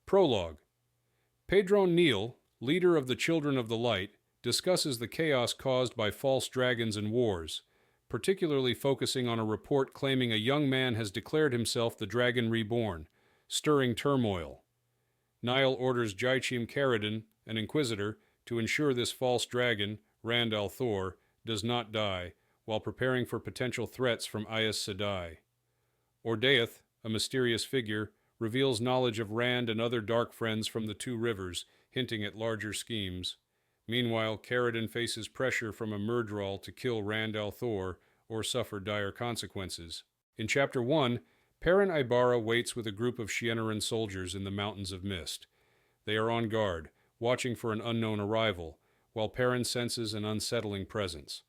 Prologue. Padron Neal, leader of the Children of the Light, discusses the chaos caused by false dragons and wars, particularly focusing on a report claiming a young man has declared himself the Dragon Reborn, stirring turmoil. Niall orders Jaichim Caridin, an inquisitor, to ensure this false dragon, Rand al'Thor, does not die, while preparing for potential threats from Aes Sedai. Ordeath, a mysterious figure, reveals knowledge of Rand and other dark friends from the Two Rivers, hinting at larger schemes. Meanwhile, Caridin faces pressure from a Myrddraal to kill Rand al'Thor or suffer dire consequences. In Chapter 1, Perrin Aybara waits with a group of Shienaran soldiers in the Mountains of Mist. They are on guard, watching for an unknown arrival, while Perrin senses an unsettling presence.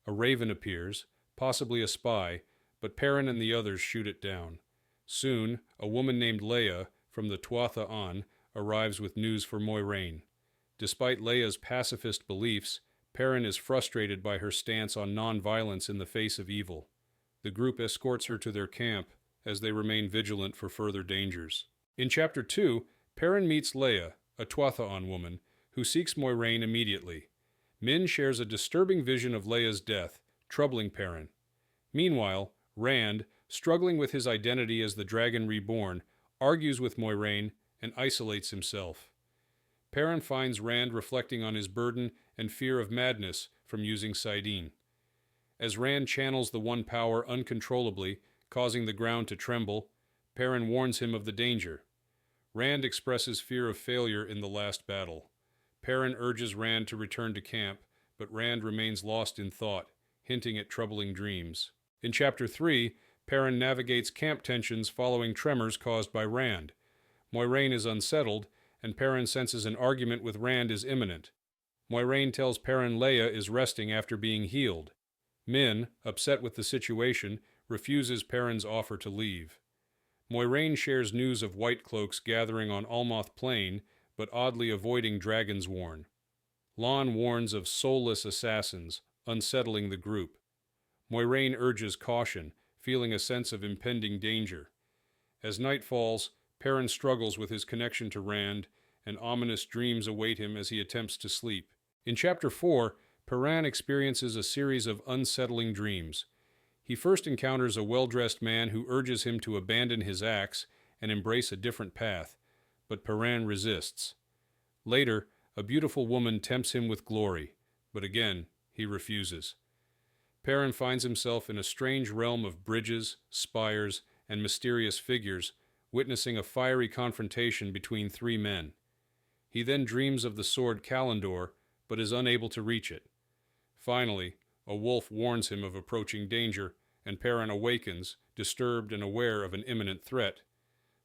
A raven appears, possibly a spy, but Perrin and the others shoot it down. Soon, a woman named Leia, from the Tuatha An, arrives with news for Moiraine. Despite Leia's pacifist beliefs, Perrin is frustrated by her stance on non-violence in the face of evil. The group escorts her to their camp, as they remain vigilant for further dangers. In Chapter 2, Perrin meets Leia, a Tuatha An woman, who seeks Moiraine immediately. Min shares a disturbing vision of Leia's death, troubling Perrin. Meanwhile, Rand, struggling with his identity as the Dragon Reborn, argues with Moiraine and isolates himself. Perrin finds Rand reflecting on his burden and fear of madness from using saidin. As Rand channels the One Power uncontrollably, causing the ground to tremble, Perrin warns him of the danger. Rand expresses fear of failure in the last battle. Perrin urges Rand to return to camp, but Rand remains lost in thought, hinting at troubling dreams. In Chapter 3, Perrin navigates camp tensions following tremors caused by Rand. Moiraine is unsettled, and Perrin senses an argument with Rand is imminent. Moiraine tells Perrin Leia is resting after being healed. Min, upset with the situation, refuses Perrin's offer to leave. Moiraine shares news of White Cloaks gathering on Almoth Plain, but oddly avoiding Dragonsworn. Lon warns of soulless assassins, unsettling the group. Moiraine urges caution, feeling a sense of impending danger. As night falls, Perrin struggles with his connection to Rand, and ominous dreams await him as he attempts to sleep. In Chapter 4, Perrin experiences a series of unsettling dreams. He first encounters a well-dressed man who urges him to abandon his axe and embrace a different path, but Perrin resists. Later, a beautiful woman tempts him with glory, but again, he refuses. Perrin finds himself in a strange realm of bridges, spires, and mysterious figures, witnessing a fiery confrontation between three men. He then dreams of the sword Kalendor, but is unable to reach it. Finally, a wolf warns him of approaching danger, and Perrin awakens, disturbed and aware of an imminent threat.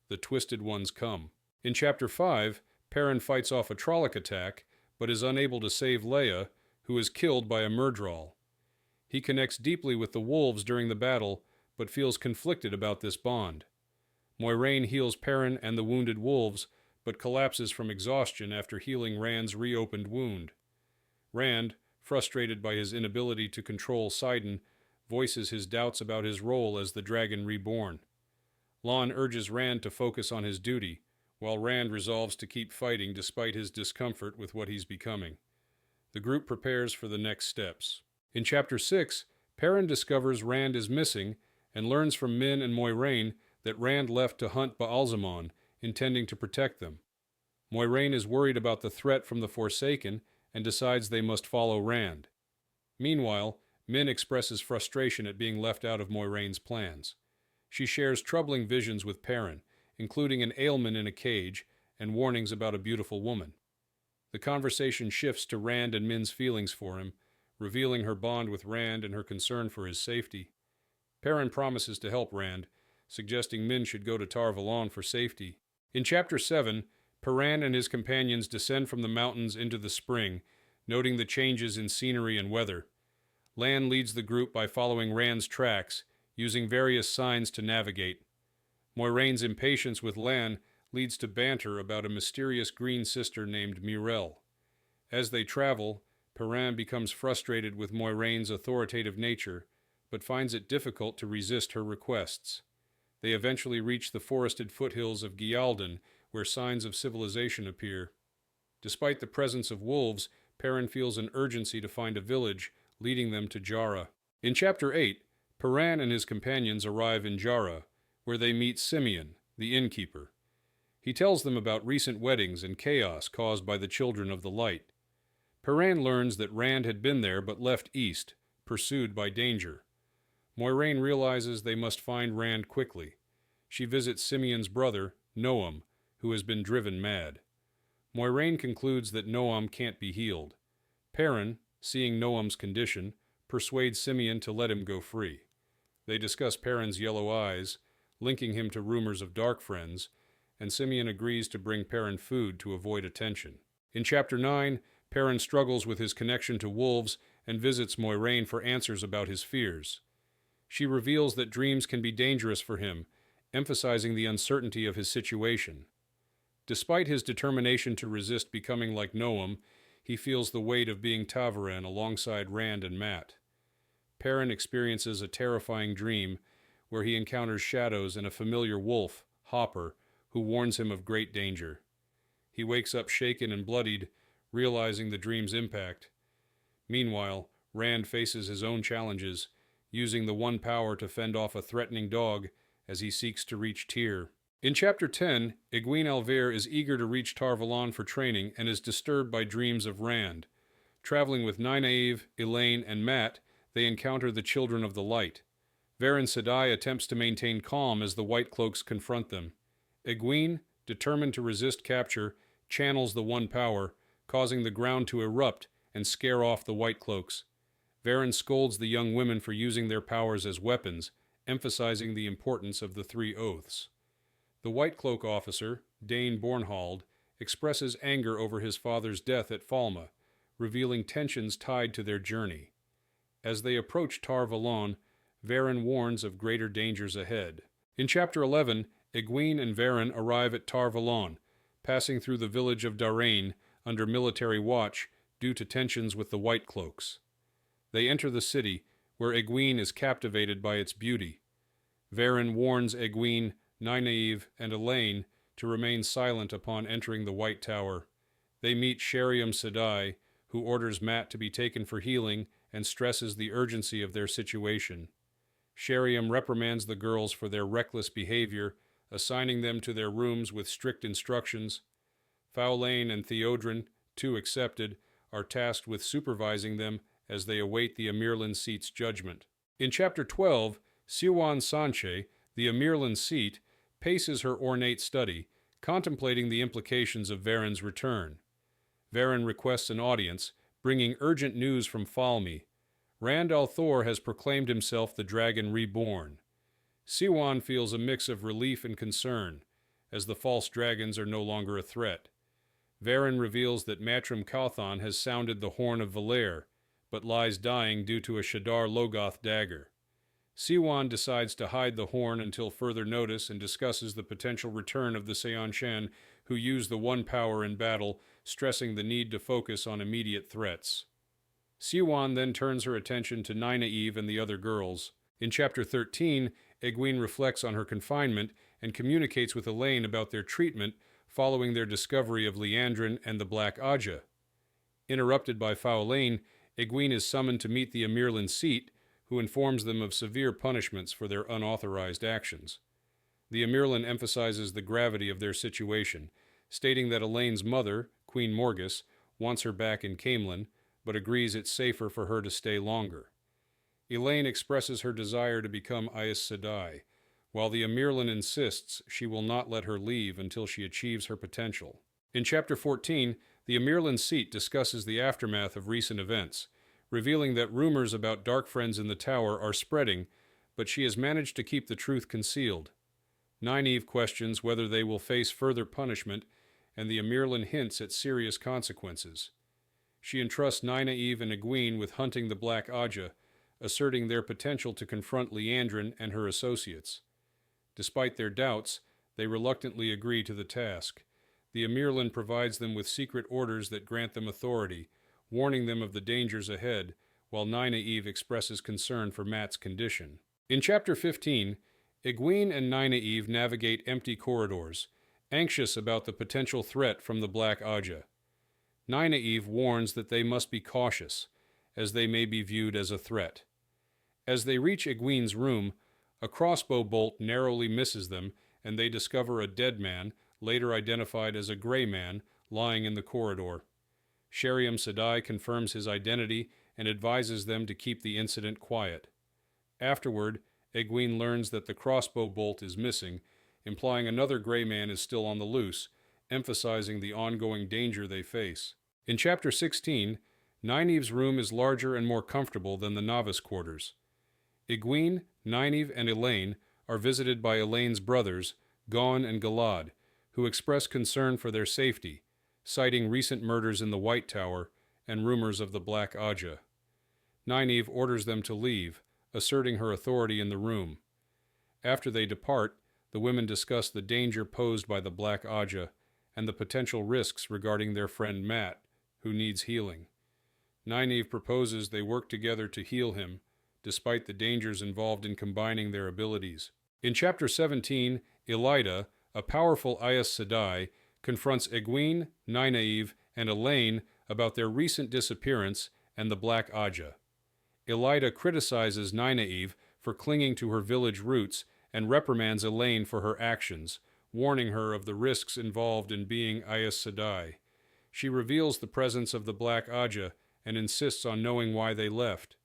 The Twisted Ones come. In Chapter 5, Perrin fights off a Trolloc attack, but is unable to save Leia, who is killed by a Myrddraal. He connects deeply with the wolves during the battle, but feels conflicted about this bond. Moiraine heals Perrin and the wounded wolves, but collapses from exhaustion after healing Rand's reopened wound. Rand, frustrated by his inability to control saidin, voices his doubts about his role as the Dragon Reborn. Lon urges Rand to focus on his duty, while Rand resolves to keep fighting despite his discomfort with what he's becoming. The group prepares for the next steps. In Chapter 6, Perrin discovers Rand is missing and learns from Min and Moiraine that Rand left to hunt Ba'alzamon, intending to protect them. Moiraine is worried about the threat from the Forsaken and decides they must follow Rand. Meanwhile, Min expresses frustration at being left out of Moiraine's plans. She shares troubling visions with Perrin, including an ailment in a cage and warnings about a beautiful woman. The conversation shifts to Rand and Min's feelings for him, revealing her bond with Rand and her concern for his safety. Perrin promises to help Rand, suggesting Min should go to Tar Valon for safety. In Chapter 7, Perrin and his companions descend from the mountains into the spring, noting the changes in scenery and weather. Lan leads the group by following Rand's tracks, using various signs to navigate. Moiraine's impatience with Lan leads to banter about a mysterious green sister named Mirel. As they travel, Perrin becomes frustrated with Moiraine's authoritative nature, but finds it difficult to resist her requests. They eventually reach the forested foothills of Gialdan, where signs of civilization appear. Despite the presence of wolves, Perrin feels an urgency to find a village, leading them to Jara. In Chapter 8, Perrin and his companions arrive in Jara, where they meet Simeon, the innkeeper. He tells them about recent weddings and chaos caused by the Children of the Light. Perrin learns that Rand had been there but left east, pursued by danger. Moiraine realizes they must find Rand quickly. She visits Simeon's brother, Noam, who has been driven mad. Moiraine concludes that Noam can't be healed. Perrin, seeing Noam's condition, persuades Simeon to let him go free. They discuss Perrin's yellow eyes, linking him to rumors of dark friends, and Simeon agrees to bring Perrin food to avoid attention. In Chapter 9, Perrin struggles with his connection to wolves and visits Moiraine for answers about his fears. She reveals that dreams can be dangerous for him, emphasizing the uncertainty of his situation. Despite his determination to resist becoming like Noam, he feels the weight of being Ta'veren alongside Rand and Mat. Perrin experiences a terrifying dream where he encounters shadows and a familiar wolf, Hopper, who warns him of great danger. He wakes up shaken and bloodied, realizing the dream's impact. Meanwhile, Rand faces his own challenges, using the one power to fend off a threatening dog as he seeks to reach Tyr. In Chapter 10, Egwene Alver is eager to reach Tar Valon for training and is disturbed by dreams of Rand. Traveling with Nynaeve, Elaine, and Mat, they encounter the Children of the Light. Varen Sedai attempts to maintain calm as the White Cloaks confront them. Egwene, determined to resist capture, channels the one power, causing the ground to erupt and scare off the White Cloaks. Varen scolds the young women for using their powers as weapons, emphasizing the importance of the three oaths. The White Cloak officer, Dane Bornhald, expresses anger over his father's death at Falma, revealing tensions tied to their journey. As they approach Tar Valon, Varen warns of greater dangers ahead. In Chapter 11, Egwene and Varen arrive at Tar Valon, passing through the village of Darain under military watch due to tensions with the White Cloaks. They enter the city, where Egwene is captivated by its beauty. Varen warns Egwene, Nynaeve, and Elaine to remain silent upon entering the White Tower. They meet Sheriam Sedai, who orders Mat to be taken for healing and stresses the urgency of their situation. Sheriam reprimands the girls for their reckless behavior, assigning them to their rooms with strict instructions. Faolain and Theodrin, two accepted, are tasked with supervising them as they await the Amirlan seat's judgment. In Chapter 12, Siwan Sanche, the Amirlan seat, paces her ornate study, contemplating the implications of Varen's return. Varen requests an audience, bringing urgent news from Falme. Rand al'Thor has proclaimed himself the Dragon Reborn. Siwan feels a mix of relief and concern, as the false dragons are no longer a threat. Varen reveals that Matrim Kauthon has sounded the Horn of Valair, but lies dying due to a Shadar Logoth dagger. Siwan decides to hide the horn until further notice and discusses the potential return of the Seanchan, who use the one power in battle, stressing the need to focus on immediate threats. Siwan then turns her attention to Nynaeve and the other girls. In Chapter 13, Egwene reflects on her confinement and communicates with Elaine about their treatment following their discovery of Liandrin and the Black Ajah. Interrupted by Faolain, Egwene is summoned to meet the Amirlan seat, who informs them of severe punishments for their unauthorized actions. The Amirlan emphasizes the gravity of their situation, stating that Elaine's mother, Queen Morgus, wants her back in Caemlyn, but agrees it's safer for her to stay longer. Elaine expresses her desire to become Aes Sedai, while the Amirlan insists she will not let her leave until she achieves her potential. In Chapter 14, the Amirlan seat discusses the aftermath of recent events, revealing that rumors about dark friends in the tower are spreading, but she has managed to keep the truth concealed. Nynaeve questions whether they will face further punishment, and the Amirlan hints at serious consequences. She entrusts Nynaeve and Egwene with hunting the Black Ajah, asserting their potential to confront Liandrin and her associates. Despite their doubts, they reluctantly agree to the task. The Amirlan provides them with secret orders that grant them authority, warning them of the dangers ahead, while Nynaeve expresses concern for Mat's condition. In Chapter 15, Egwene and Nynaeve navigate empty corridors, anxious about the potential threat from the Black Ajah. Nynaeve warns that they must be cautious, as they may be viewed as a threat. As they reach Egwene's room, a crossbow bolt narrowly misses them, and they discover a dead man, later identified as a gray man, lying in the corridor. Sheriam Sedai confirms his identity and advises them to keep the incident quiet. Afterward, Egwene learns that the crossbow bolt is missing, implying another gray man is still on the loose, emphasizing the ongoing danger they face. In Chapter 16, Nynaeve's room is larger and more comfortable than the novice quarters. Egwene, Nynaeve, and Elaine are visited by Elaine's brothers, Gon and Galad, who express concern for their safety, citing recent murders in the White Tower and rumors of the Black Ajah. Nynaeve orders them to leave, asserting her authority in the room. After they depart, the women discuss the danger posed by the Black Ajah and the potential risks regarding their friend Mat, who needs healing. Nynaeve proposes they work together to heal him, despite the dangers involved in combining their abilities. In Chapter 17, Elaida, a powerful Aes Sedai, confronts Egwene, Nynaeve, and Elaine about their recent disappearance and the Black Ajah. Elaida criticizes Nynaeve for clinging to her village roots and reprimands Elaine for her actions, warning her of the risks involved in being Aes Sedai. She reveals the presence of the Black Ajah and insists on knowing why they left.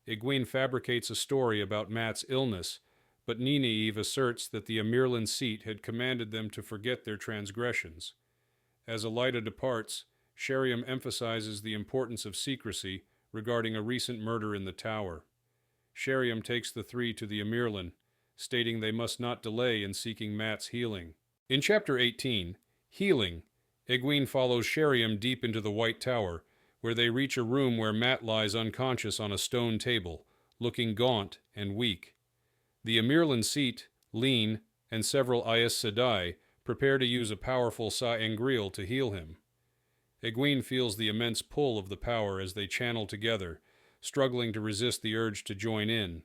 Egwene fabricates a story about Mat's illness, but Nynaeve asserts that the Amirlan seat had commanded them to forget their transgressions. As Elaida departs, Sheriam emphasizes the importance of secrecy regarding a recent murder in the tower. Sheriam takes the three to the Amirlan, stating they must not delay in seeking Mat's healing. In Chapter 18, Healing, Egwene follows Sheriam deep into the White Tower, where they reach a room where Mat lies unconscious on a stone table, looking gaunt and weak. The Amirlan seat, Lean, and several Aes Sedai prepare to use a powerful Sa'angreal to heal him. Egwene feels the immense pull of the power as they channel together, struggling to resist the urge to join in.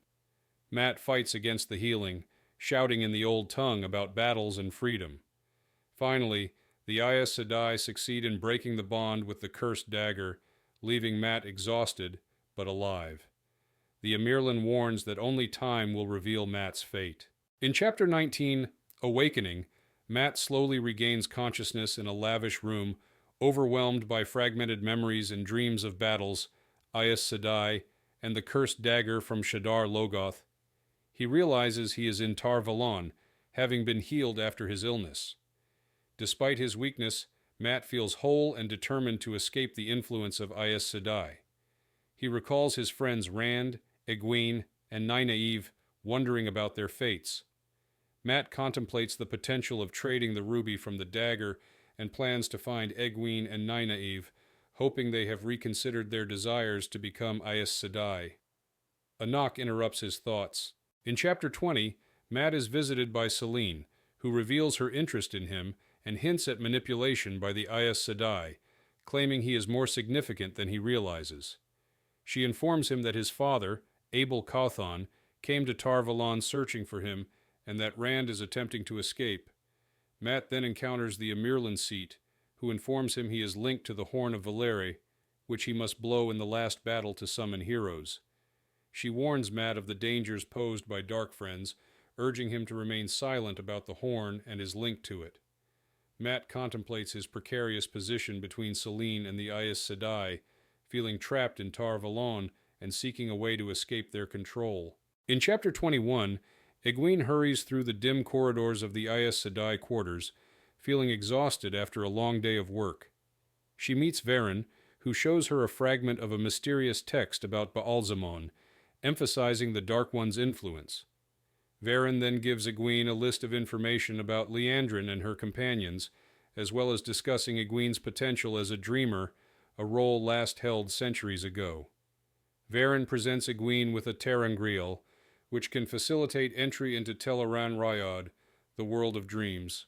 Mat fights against the healing, shouting in the old tongue about battles and freedom. Finally, the Aes Sedai succeed in breaking the bond with the cursed dagger, leaving Mat exhausted but alive. The Amirlan warns that only time will reveal Mat's fate. In Chapter 19, Awakening, Mat slowly regains consciousness in a lavish room, overwhelmed by fragmented memories and dreams of battles, Aes Sedai, and the cursed dagger from Shadar Logoth. He realizes he is in Tar Valon, having been healed after his illness. Despite his weakness, Mat feels whole and determined to escape the influence of Aes Sedai. He recalls his friends Rand, Egwene, and Nynaeve, wondering about their fates. Mat contemplates the potential of trading the ruby from the dagger and plans to find Egwene and Nynaeve, hoping they have reconsidered their desires to become Aes Sedai. A knock interrupts his thoughts. In Chapter 20, Mat is visited by Selene, who reveals her interest in him and hints at manipulation by the Aes Sedai, claiming he is more significant than he realizes. She informs him that his father, Abel Cawthon, came to Tar Valon searching for him, and that Rand is attempting to escape. Mat then encounters the Amirlan seat, who informs him he is linked to the Horn of Valeri, which he must blow in the last battle to summon heroes. She warns Mat of the dangers posed by Dark Friends, urging him to remain silent about the horn and his link to it. Mat contemplates his precarious position between Selene and the Aes Sedai, feeling trapped in Tar Valon and seeking a way to escape their control. In Chapter 21, Egwene hurries through the dim corridors of the Aes Sedai quarters, feeling exhausted after a long day of work. She meets Varen, who shows her a fragment of a mysterious text about Baalzamon, emphasizing the Dark One's influence. Varen then gives Egwene a list of information about Liandrin and her companions, as well as discussing Egwene's potential as a dreamer, a role last held centuries ago. Varen presents Egwene with a terangrial, which can facilitate entry into Teleran Rayad, the world of dreams.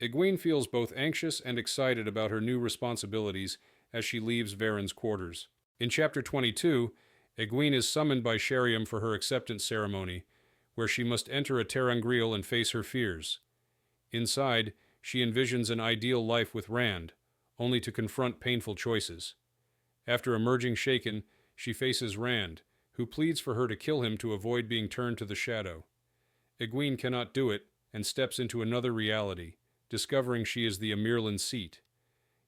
Egwene feels both anxious and excited about her new responsibilities as she leaves Varen's quarters. In Chapter 22, Egwene is summoned by Sheriam for her acceptance ceremony, where she must enter a terangrial and face her fears. Inside, she envisions an ideal life with Rand, only to confront painful choices. After emerging shaken, she faces Rand, who pleads for her to kill him to avoid being turned to the shadow. Egwene cannot do it and steps into another reality, discovering she is the Amirlan seat.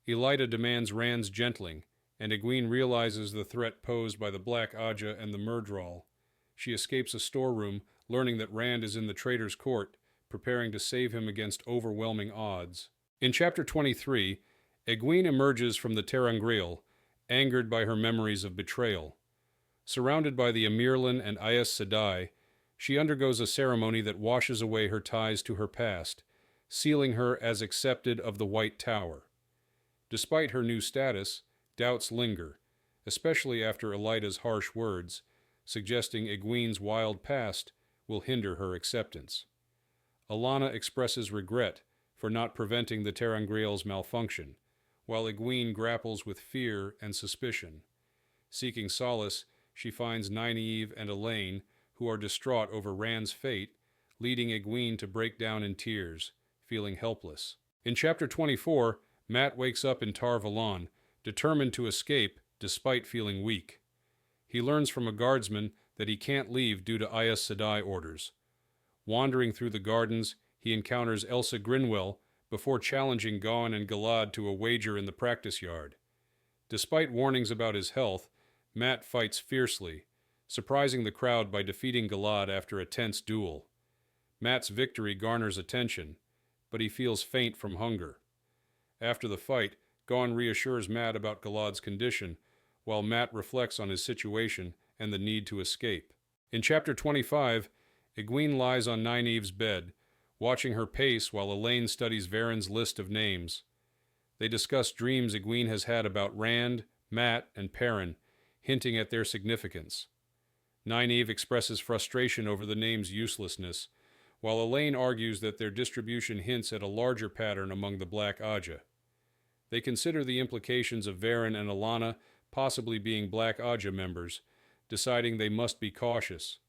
Elaida demands Rand's gentling, and Egwene realizes the threat posed by the Black Ajah and the Myrddraal. She escapes a storeroom, learning that Rand is in the traitor's court, preparing to save him against overwhelming odds. In Chapter 23, Egwene emerges from the ter'angreal, angered by her memories of betrayal. Surrounded by the Amirlan and Aes Sedai, she undergoes a ceremony that washes away her ties to her past, sealing her as accepted of the White Tower. Despite her new status, doubts linger, especially after Elaida's harsh words, suggesting Egwene's wild past will hinder her acceptance. Alanna expresses regret for not preventing the ter'angreal's malfunction, while Egwene grapples with fear and suspicion. Seeking solace, she finds Nynaeve and Elaine, who are distraught over Rand's fate, leading Egwene to break down in tears, feeling helpless. In Chapter 24, Mat wakes up in Tar Valon, determined to escape despite feeling weak. He learns from a guardsman that he can't leave due to Aes Sedai orders. Wandering through the gardens, he encounters Elsa Grinwell before challenging Gawain and Galad to a wager in the practice yard. Despite warnings about his health, Mat fights fiercely, surprising the crowd by defeating Galad after a tense duel. Mat's victory garners attention, but he feels faint from hunger. After the fight, Gawain reassures Mat about Galad's condition, while Mat reflects on his situation and the need to escape. In Chapter 25, Egwene lies on Nynaeve's bed, watching her pace while Elaine studies Varen's list of names. They discuss dreams Egwene has had about Rand, Mat, and Perrin, hinting at their significance. Nynaeve expresses frustration over the name's uselessness, while Elaine argues that their distribution hints at a larger pattern among the Black Ajah. They consider the implications of Varen and Alanna possibly being Black Ajah members, deciding they must be cautious.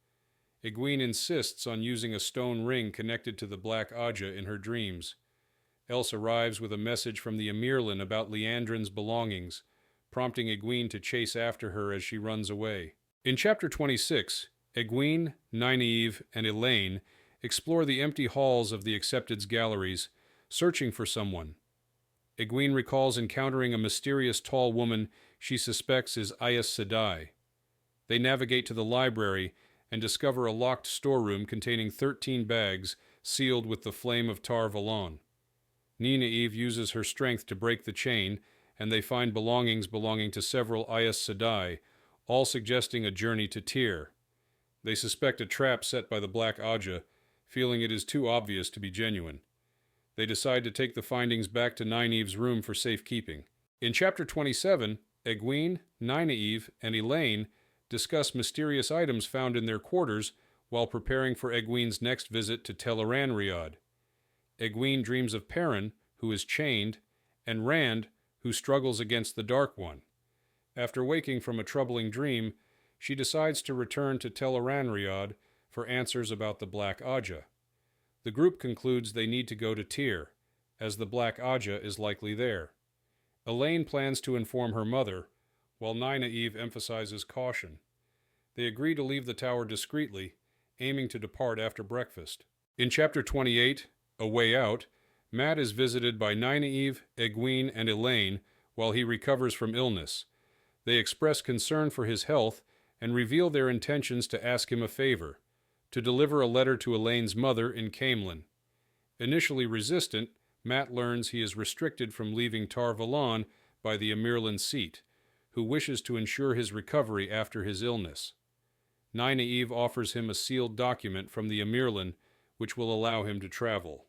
Egwene insists on using a stone ring connected to the Black Ajah in her dreams. Else arrives with a message from the Amirlan about Liandrin's belongings, prompting Egwene to chase after her as she runs away. In Chapter 26, Egwene, Nynaeve, and Elaine explore the empty halls of the Accepted's galleries, searching for someone. Egwene recalls encountering a mysterious tall woman she suspects is Aes Sedai. They navigate to the library and discover a locked storeroom containing 13 bags sealed with the flame of Tar Valon. Nynaeve uses her strength to break the chain, and they find belongings belonging to several Aes Sedai, all suggesting a journey to Tyr. They suspect a trap set by the Black Ajah, feeling it is too obvious to be genuine. They decide to take the findings back to Nynaeve's room for safekeeping. In Chapter 27, Egwene, Nynaeve, and Elaine discuss mysterious items found in their quarters while preparing for Egwene's next visit to Tel'aran'rhiod. Egwene dreams of Perrin, who is chained, and Rand, who struggles against the Dark One. After waking from a troubling dream, she decides to return to Tel'aran'rhiod for answers about the Black Ajah. The group concludes they need to go to Tyr, as the Black Ajah is likely there. Elaine plans to inform her mother, while Nynaeve emphasizes caution. They agree to leave the tower discreetly, aiming to depart after breakfast. In Chapter 28, A Way Out, Mat is visited by Nynaeve, Egwene, and Elaine while he recovers from illness. They express concern for his health and reveal their intentions to ask him a favor, to deliver a letter to Elaine's mother in Caemlyn. Initially resistant, Mat learns he is restricted from leaving Tar Valon by the Amirlan seat, who wishes to ensure his recovery after his illness. Nynaeve offers him a sealed document from the Amirlan, which will allow him to travel.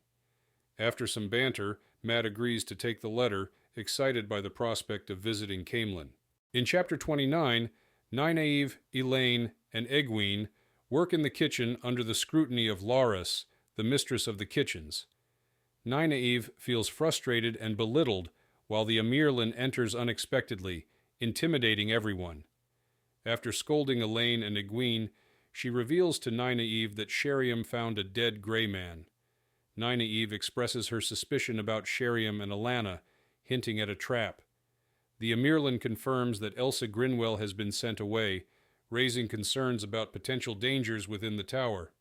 After some banter, Mat agrees to take the letter, excited by the prospect of visiting Caemlyn. In Chapter 29, Nynaeve, Elaine, and Egwene work in the kitchen under the scrutiny of Laras, the mistress of the kitchens. Nynaeve feels frustrated and belittled while the Amirlan enters unexpectedly, intimidating everyone. After scolding Elaine and Egwene, she reveals to Nynaeve that Sheriam found a dead gray man. Nynaeve expresses her suspicion about Sheriam and Alana, hinting at a trap. The Amirlan confirms that Elsa Grinwell has been sent away, raising concerns about potential dangers within the tower.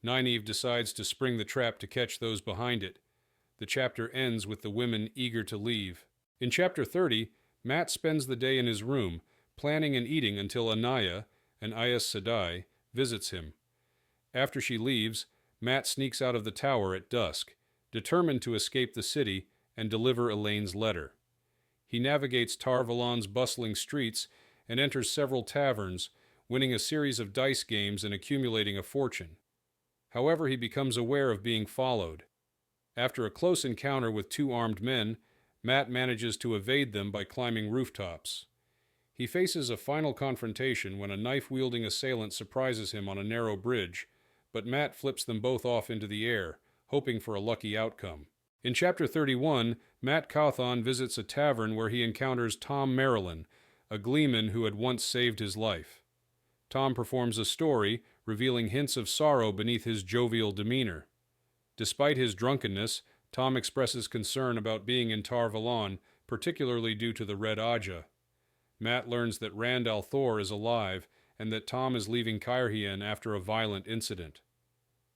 Nynaeve decides to spring the trap to catch those behind it. The chapter ends with the women eager to leave. In Chapter 30, Mat spends the day in his room, planning and eating until Anaya, an Aes Sedai, visits him. After she leaves, Mat sneaks out of the tower at dusk, determined to escape the city and deliver Elaine's letter. He navigates Tar Valon's bustling streets and enters several taverns, winning a series of dice games and accumulating a fortune. However, he becomes aware of being followed. After a close encounter with two armed men, Mat manages to evade them by climbing rooftops. He faces a final confrontation when a knife-wielding assailant surprises him on a narrow bridge, but Mat flips them both off into the air, hoping for a lucky outcome. In Chapter 31, Mat Cauthon visits a tavern where he encounters Tom Merrilin, a gleeman who had once saved his life. Tom performs a story, revealing hints of sorrow beneath his jovial demeanor. Despite his drunkenness, Tom expresses concern about being in Tar Valon, particularly due to the Red Ajah. Mat learns that Rand al'Thor is alive, and that Tom is leaving Cairhien after a violent incident.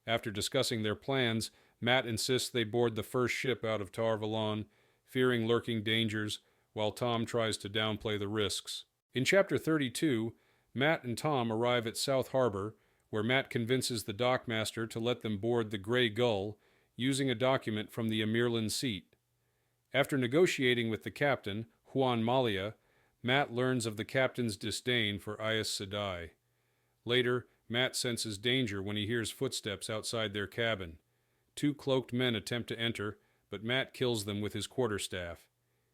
After discussing their plans, Mat insists they board the first ship out of Tar Valon, fearing lurking dangers, while Tom tries to downplay the risks. In Chapter 32, Mat and Tom arrive at South Harbor, where Mat convinces the dockmaster to let them board the Grey Gull, using a document from the Amirlan seat. After negotiating with the captain, Huan Malia, Mat learns of the captain's disdain for Aes Sedai. Later, Mat senses danger when he hears footsteps outside their cabin. Two cloaked men attempt to enter, but Mat kills them with his quarterstaff.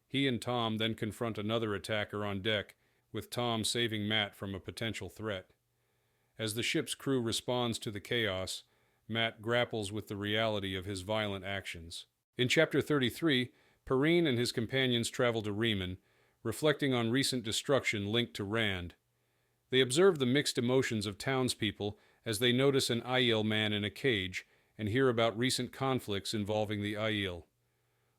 He and Tom then confront another attacker on deck, with Tom saving Mat from a potential threat. As the ship's crew responds to the chaos, Mat grapples with the reality of his violent actions. In Chapter 33, Perrine and his companions travel to Riemann, reflecting on recent destruction linked to Rand. They observe the mixed emotions of townspeople as they notice an Aiel man in a cage and hear about recent conflicts involving the Aiel.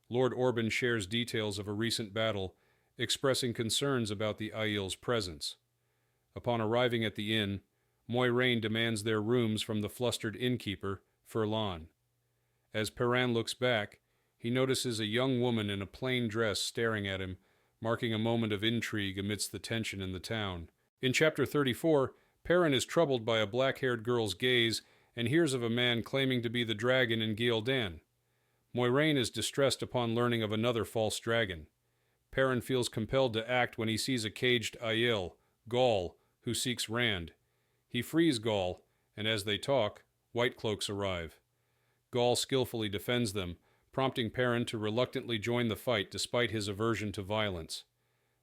Lord Orban shares details of a recent battle, expressing concerns about the Aiel's presence. Upon arriving at the inn, Moiraine demands their rooms from the flustered innkeeper, Furlan. As Perrin looks back, he notices a young woman in a plain dress staring at him, marking a moment of intrigue amidst the tension in the town. In Chapter 34, Perrin is troubled by a black-haired girl's gaze and hears of a man claiming to be the dragon in Ghealdan. Moiraine is distressed upon learning of another false dragon. Perrin feels compelled to act when he sees a caged Aiel, Gaul, who seeks Rand. He frees Gaul, and as they talk, White Cloaks arrive. Gaul skillfully defends them, prompting Perrin to reluctantly join the fight despite his aversion to violence.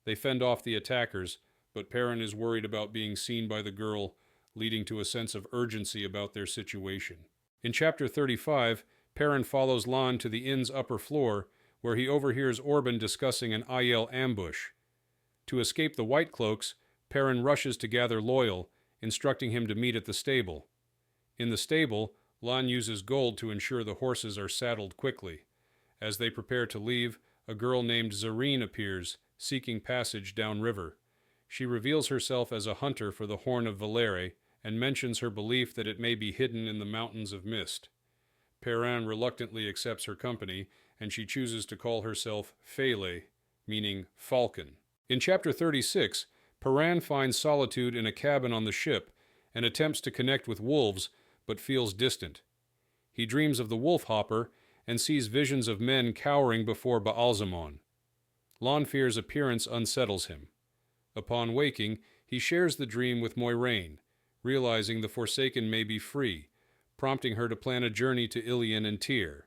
They fend off the attackers, but Perrin is worried about being seen by the girl, leading to a sense of urgency about their situation. In Chapter 35, Perrin follows Lan to the inn's upper floor, where he overhears Orban discussing an Aiel ambush. To escape the White Cloaks, Perrin rushes to gather Loyal, instructing him to meet at the stable. In the stable, Lan uses gold to ensure the horses are saddled quickly. As they prepare to leave, a girl named Zareen appears, seeking passage downriver. She reveals herself as a hunter for the Horn of Valere, and mentions her belief that it may be hidden in the Mountains of Mist. Perrin reluctantly accepts her company, and she chooses to call herself Fele, meaning falcon. In Chapter 36, Perrin finds solitude in a cabin on the ship, and attempts to connect with wolves, but feels distant. He dreams of the Wolf Hopper, and sees visions of men cowering before Baalzamon. Lanfear's appearance unsettles him. Upon waking, he shares the dream with Moiraine, realizing the Forsaken may be free, prompting her to plan a journey to Ilion and Tyr.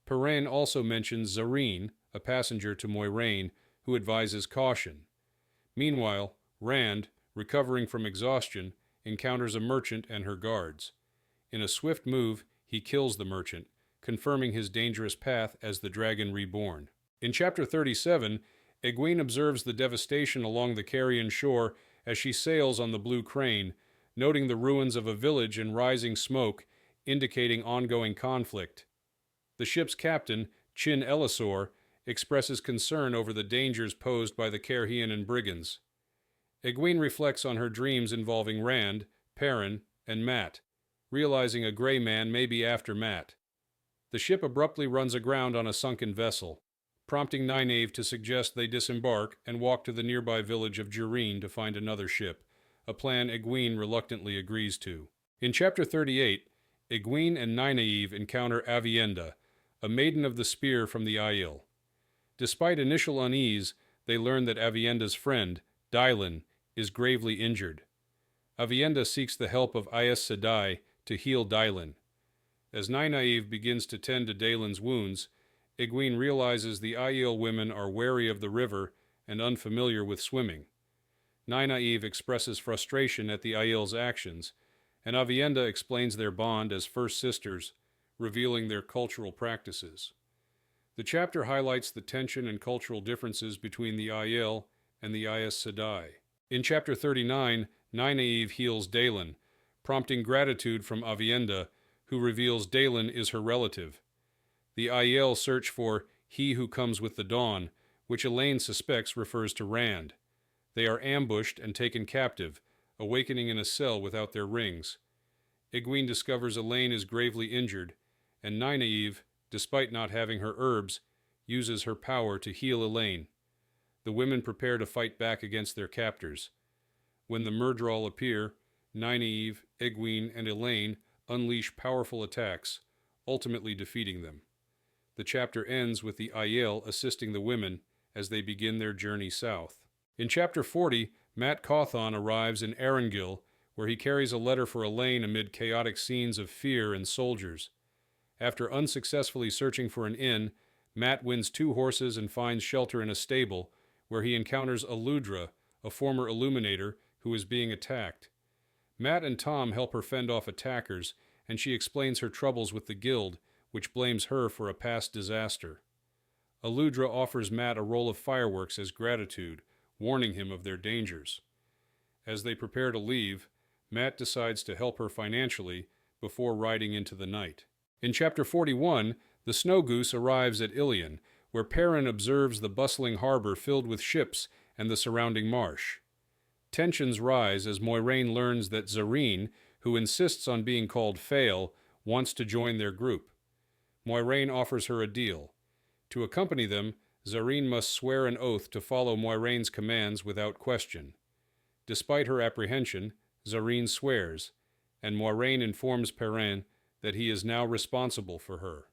Perrin also mentions Zareen, a passenger to Moiraine, who advises caution. Meanwhile, Rand, recovering from exhaustion, encounters a merchant and her guards. In a swift move, he kills the merchant, confirming his dangerous path as the Dragon Reborn. In Chapter 37, Egwene observes the devastation along the Carrion shore as she sails on the Blue Crane, noting the ruins of a village in rising smoke, indicating ongoing conflict. The ship's captain, Chin Elisor, expresses concern over the dangers posed by the Kerhian brigands. Egwene reflects on her dreams involving Rand, Perrin, and Mat, realizing a gray man may be after Mat. The ship abruptly runs aground on a sunken vessel, prompting Nynaeve to suggest they disembark and walk to the nearby village of Jireen to find another ship, a plan Egwene reluctantly agrees to. In Chapter 38, Egwene and Nynaeve encounter Avienda, a maiden of the spear from the Aiel. Despite initial unease, they learn that Avienda's friend, Dylan, is gravely injured. Avienda seeks the help of Aes Sedai to heal Dylan. As Nynaeve begins to tend to Dylan's wounds, Egwene realizes the Aiel women are wary of the river and unfamiliar with swimming. Nynaeve expresses frustration at the Aiel's actions, and Avienda explains their bond as first sisters, revealing their cultural practices. The chapter highlights the tension and cultural differences between the Aiel and the Aes Sedai. In Chapter 39, Nynaeve heals Dylan, prompting gratitude from Avienda, who reveals Dylan is her relative. The Aiel search for He Who Comes with the Dawn, which Elaine suspects refers to Rand. They are ambushed and taken captive, awakening in a cell without their rings. Egwene discovers Elaine is gravely injured, and Nynaeve, despite not having her herbs, uses her power to heal Elaine. The women prepare to fight back against their captors. When the Myrddraal appear, Nynaeve, Egwene, and Elaine unleash powerful attacks, ultimately defeating them. The chapter ends with the Aiel assisting the women as they begin their journey south. In Chapter 40, Mat Cauthon arrives in Erangel, where he carries a letter for Elaine amid chaotic scenes of fear and soldiers. After unsuccessfully searching for an inn, Mat wins 2 horses and finds shelter in a stable, where he encounters Aludra, a former Illuminator, who is being attacked. Mat and Tom help her fend off attackers, and she explains her troubles with the Guild, which blames her for a past disaster. Aludra offers Mat a roll of fireworks as gratitude, warning him of their dangers. As they prepare to leave, Mat decides to help her financially before riding into the night. In Chapter 41, the Snow Goose arrives at Ilion, where Perrin observes the bustling harbor filled with ships and the surrounding marsh. Tensions rise as Moiraine learns that Zareen, who insists on being called Fail, wants to join their group. Moiraine offers her a deal. To accompany them, Zareen must swear an oath to follow Moiraine's commands without question. Despite her apprehension, Zareen swears, and Moiraine informs Perrin that he is now responsible for her.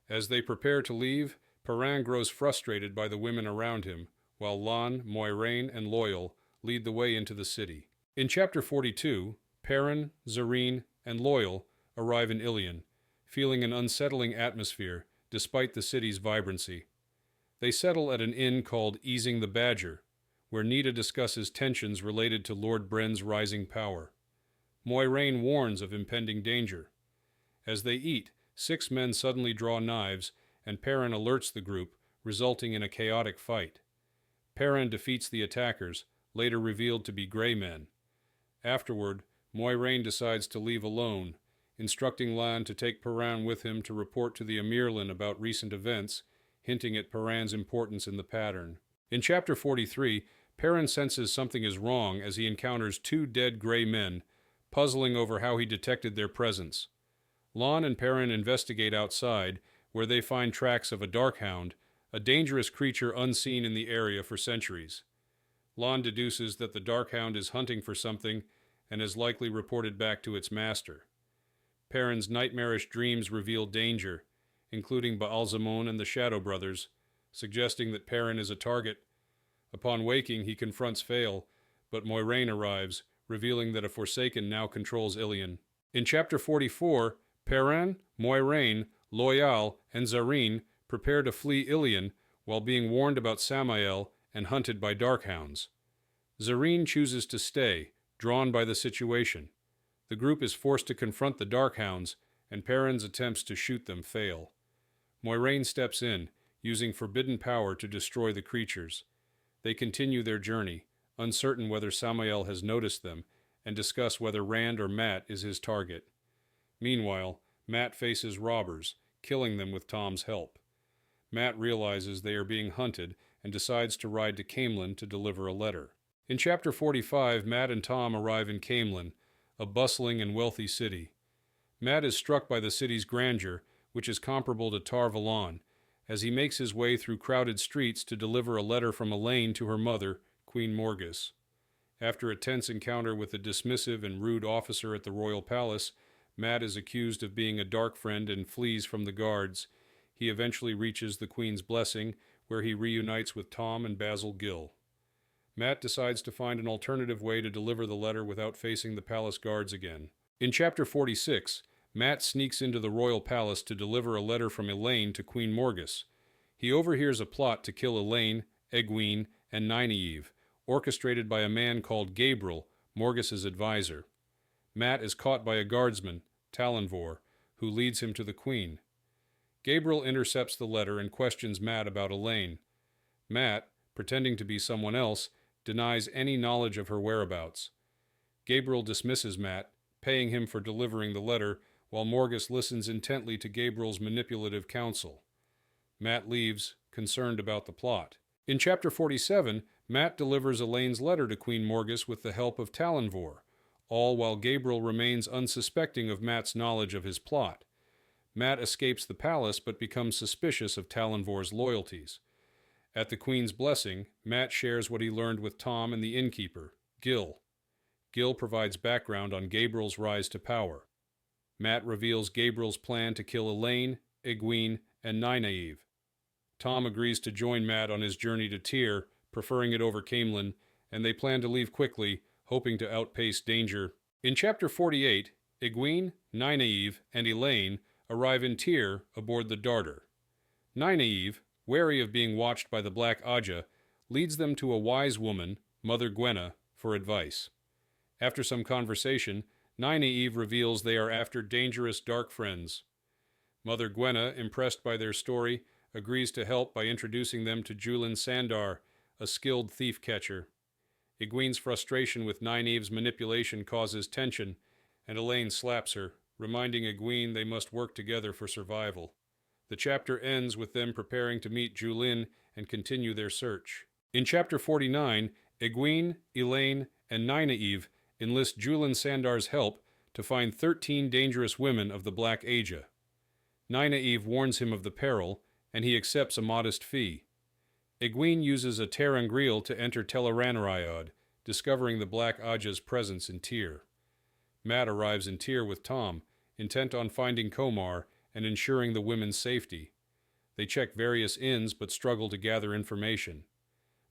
As they prepare to leave, Perrin grows frustrated by the women around him, while Lan, Moiraine, and Loial lead the way into the city. In Chapter 42, Perrin, Zareen, and Loial arrive in Ilion, feeling an unsettling atmosphere despite the city's vibrancy. They settle at an inn called Easing the Badger, where Nita discusses tensions related to Lord Bren's rising power. Moiraine warns of impending danger. As they eat, 6 men suddenly draw knives, and Perrin alerts the group, resulting in a chaotic fight. Perrin defeats the attackers, later revealed to be Grey Men. Afterward, Moiraine decides to leave alone, instructing Lan to take Perrin with him to report to the Amirlan about recent events, hinting at Perrin's importance in the pattern. In Chapter 43, Perrin senses something is wrong as he encounters 2 dead Grey Men, puzzling over how he detected their presence. Lan and Perrin investigate outside, where they find tracks of a Darkhound, a dangerous creature unseen in the area for centuries. Lan deduces that the Darkhound is hunting for something and is likely reported back to its master. Perrin's nightmarish dreams reveal danger, including Baalzamon and the Shadow Brothers, suggesting that Perrin is a target. Upon waking, he confronts Fail, but Moiraine arrives, revealing that a Forsaken now controls Ilion. In Chapter 44, Perrin, Moiraine, Loial, and Zareen prepare to flee Ilion while being warned about Samael and hunted by Darkhounds. Zareen chooses to stay, drawn by the situation. The group is forced to confront the Darkhounds, and Perrin's attempts to shoot them fail. Moiraine steps in, using forbidden power to destroy the creatures. They continue their journey, uncertain whether Samael has noticed them, and discuss whether Rand or Mat is his target. Meanwhile, Mat faces robbers, killing them with Tom's help. Matt realizes they are being hunted and decides to ride to Camelin to deliver a letter. In Chapter 45, Matt and Tom arrive in Camelin, a bustling and wealthy city. Matt is struck by the city's grandeur, which is comparable to Tar Valon, as he makes his way through crowded streets to deliver a letter from Elaine to her mother, Queen Morgus. After a tense encounter with a dismissive and rude officer at the royal palace, Matt is accused of being a dark friend and flees from the guards. He eventually reaches the Queen's blessing, where he reunites with Tom and Basil Gill. Matt decides to find an alternative way to deliver the letter without facing the palace guards again. In Chapter 46, Matt sneaks into the royal palace to deliver a letter from Elaine to Queen Morgus. He overhears a plot to kill Elaine, Egwene, and Nynaeve, orchestrated by a man called Gabriel, Morgus's advisor. Matt is caught by a guardsman, Talonvor, who leads him to the Queen. Gabriel intercepts the letter and questions Matt about Elaine. Matt, pretending to be someone else, denies any knowledge of her whereabouts. Gabriel dismisses Matt, paying him for delivering the letter, while Morgus listens intently to Gabriel's manipulative counsel. Matt leaves, concerned about the plot. In Chapter 47, Matt delivers Elaine's letter to Queen Morgus with the help of Talonvor, all while Gabriel remains unsuspecting of Matt's knowledge of his plot. Matt escapes the palace but becomes suspicious of Talonvor's loyalties. At the Queen's blessing, Matt shares what he learned with Tom and the innkeeper, Gill. Gill provides background on Gabriel's rise to power. Matt reveals Gabriel's plan to kill Elaine, Egwene, and Nynaeve. Tom agrees to join Matt on his journey to Tyr, preferring it over Camelin, and they plan to leave quickly, hoping to outpace danger. In Chapter 48, Egwene, Nynaeve, and Elaine arrive in Tyr aboard the Darter. Nynaeve, wary of being watched by the Black Ajah, leads them to a wise woman, Mother Gwenna, for advice. After some conversation, Nynaeve reveals they are after dangerous dark friends. Mother Gwenna, impressed by their story, agrees to help by introducing them to Julin Sandar, a skilled thief-catcher. Egwene's frustration with Nynaeve's manipulation causes tension, and Elaine slaps her, reminding Egwene they must work together for survival. The chapter ends with them preparing to meet Julin and continue their search. In Chapter 49, Egwene, Elaine, and Nynaeve enlist Julin Sandar's help to find 13 dangerous women of the Black Ajah. Nynaeve warns him of the peril, and he accepts a modest fee. Egwene uses a terangriel to enter Tel'aran'rhiod, discovering the Black Ajah's presence in Tyr. Matt arrives in Tyr with Tom, intent on finding Komar and ensuring the women's safety. They check various inns but struggle to gather information.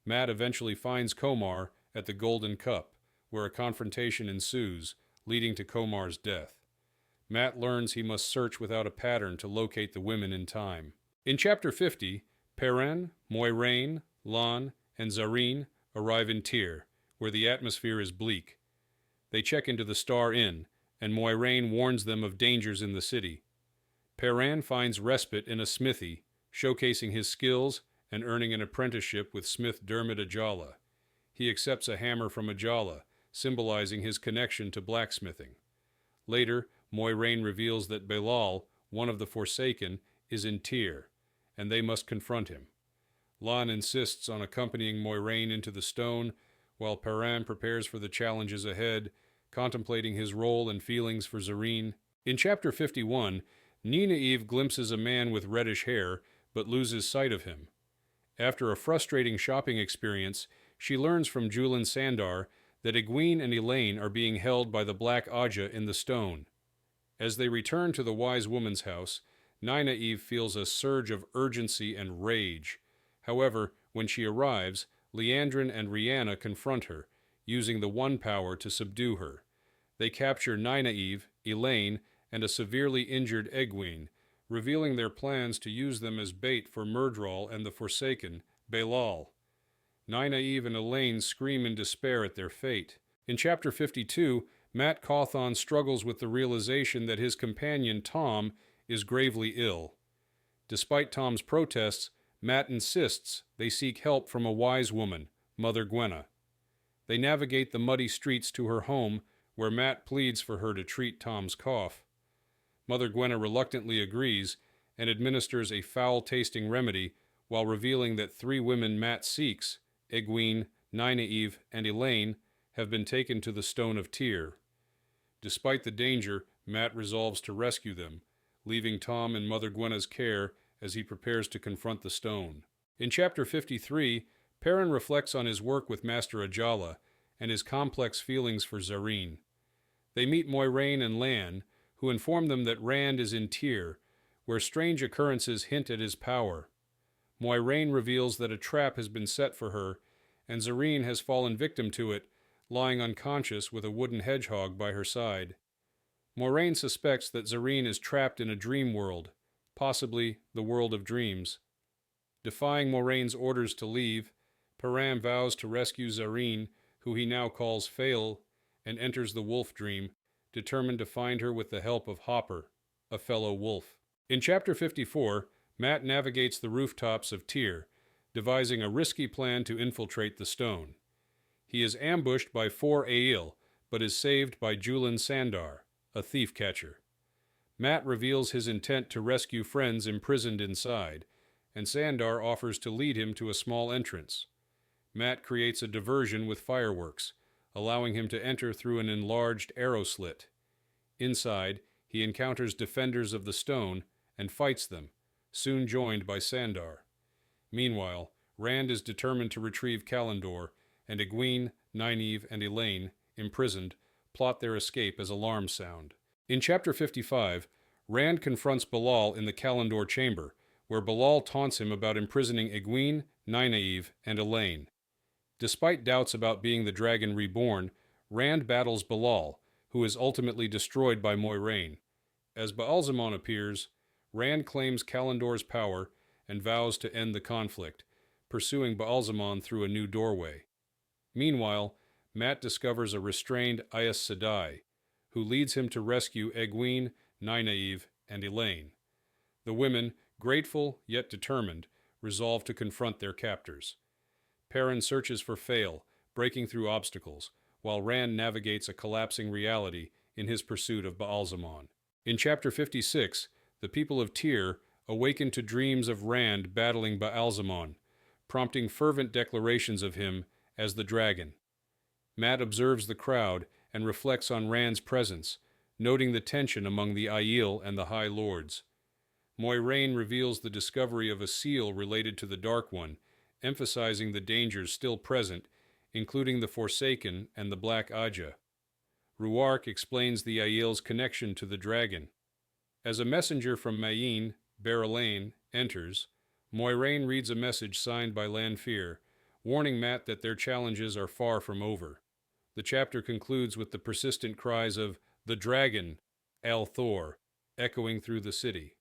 Matt eventually finds Komar at the Golden Cup, where a confrontation ensues, leading to Komar's death. Matt learns he must search without a pattern to locate the women in time. In Chapter 50, Perrin, Moiraine, Lan, and Zarine arrive in Tyr, where the atmosphere is bleak. They check into the Star Inn, and Moiraine warns them of dangers in the city. Perrin finds respite in a smithy, showcasing his skills and earning an apprenticeship with smith Dermot Ajala. He accepts a hammer from Ajala, symbolizing his connection to blacksmithing. Later, Moiraine reveals that Belal, one of the Forsaken, is in Tyr, and they must confront him. Lan insists on accompanying Moiraine into the stone, while Perrin prepares for the challenges ahead, contemplating his role and feelings for Zarine. In Chapter 51, Nynaeve glimpses a man with reddish hair, but loses sight of him. After a frustrating shopping experience, she learns from Julin Sandar that Egwene and Elaine are being held by the Black Ajah in the stone. As they return to the wise woman's house, Nynaeve feels a surge of urgency and rage. However, when she arrives, Liandrin and Rhianna confront her, using the One Power to subdue her. They capture Nynaeve, Elaine, and a severely injured Egwene, revealing their plans to use them as bait for Myrddraal and the Forsaken, Belal. Nynaeve and Elaine scream in despair at their fate. In Chapter 52, Matt Cawthon struggles with the realization that his companion, Tom, is gravely ill. Despite Tom's protests, Matt insists they seek help from a wise woman, Mother Gwenna. They navigate the muddy streets to her home, where Matt pleads for her to treat Tom's cough. Mother Gwenna reluctantly agrees, and administers a foul-tasting remedy while revealing that 3 women Matt seeks, Egwene, Nynaeve, and Elaine, have been taken to the Stone of Tyr. Despite the danger, Matt resolves to rescue them, leaving Tom in Mother Gwenna's care as he prepares to confront the stone. In Chapter 53, Perrin reflects on his work with Master Ajala and his complex feelings for Zareen. They meet Moiraine and Lan, who inform them that Rand is in Tyr, where strange occurrences hint at his power. Moiraine reveals that a trap has been set for her, and Zareen has fallen victim to it, lying unconscious with a wooden hedgehog by her side. Moiraine suspects that Zareen is trapped in a dream world, possibly the world of dreams. Defying Moraine's orders to leave, Perrin vows to rescue Zareen, who he now calls Fail, and enters the wolf dream, determined to find her with the help of Hopper, a fellow wolf. In Chapter 54, Matt navigates the rooftops of Tyr, devising a risky plan to infiltrate the stone. He is ambushed by 4 Aiel, but is saved by Juilin Sandar, a thief catcher. Matt reveals his intent to rescue friends imprisoned inside, and Sandar offers to lead him to a small entrance. Matt creates a diversion with fireworks, allowing him to enter through an enlarged arrow slit. Inside, he encounters defenders of the stone and fights them, soon joined by Sandar. Meanwhile, Rand is determined to retrieve Callandor, and Egwene, Nynaeve, and Elaine, imprisoned, plot their escape as alarms sound. In Chapter 55, Rand confronts Balal in the Callandor chamber, where Balal taunts him about imprisoning Egwene, Nynaeve, and Elaine. Despite doubts about being the Dragon Reborn, Rand battles Balal, who is ultimately destroyed by Moiraine. As Baalzamon appears, Rand claims Callandor's power and vows to end the conflict, pursuing Baalzamon through a new doorway. Meanwhile, Matt discovers a restrained Aes Sedai, who leads him to rescue Egwene, Nynaeve, and Elaine. The women, grateful yet determined, resolve to confront their captors. Perrin searches for Fail, breaking through obstacles, while Rand navigates a collapsing reality in his pursuit of Baalzamon. In Chapter 56, the people of Tyr awaken to dreams of Rand battling Baalzamon, prompting fervent declarations of him as the dragon. Matt observes the crowd and reflects on Rand's presence, noting the tension among the Aiel and the High Lords. Moiraine reveals the discovery of a seal related to the Dark One, emphasizing the dangers still present, including the Forsaken and the Black Ajah. Ruark explains the Aiel's connection to the dragon. As a messenger from Mayene, Berelain, enters, Moiraine reads a message signed by Lanfear, warning Matt that their challenges are far from over. The chapter concludes with the persistent cries of "The Dragon!" Al Thor, echoing through the city.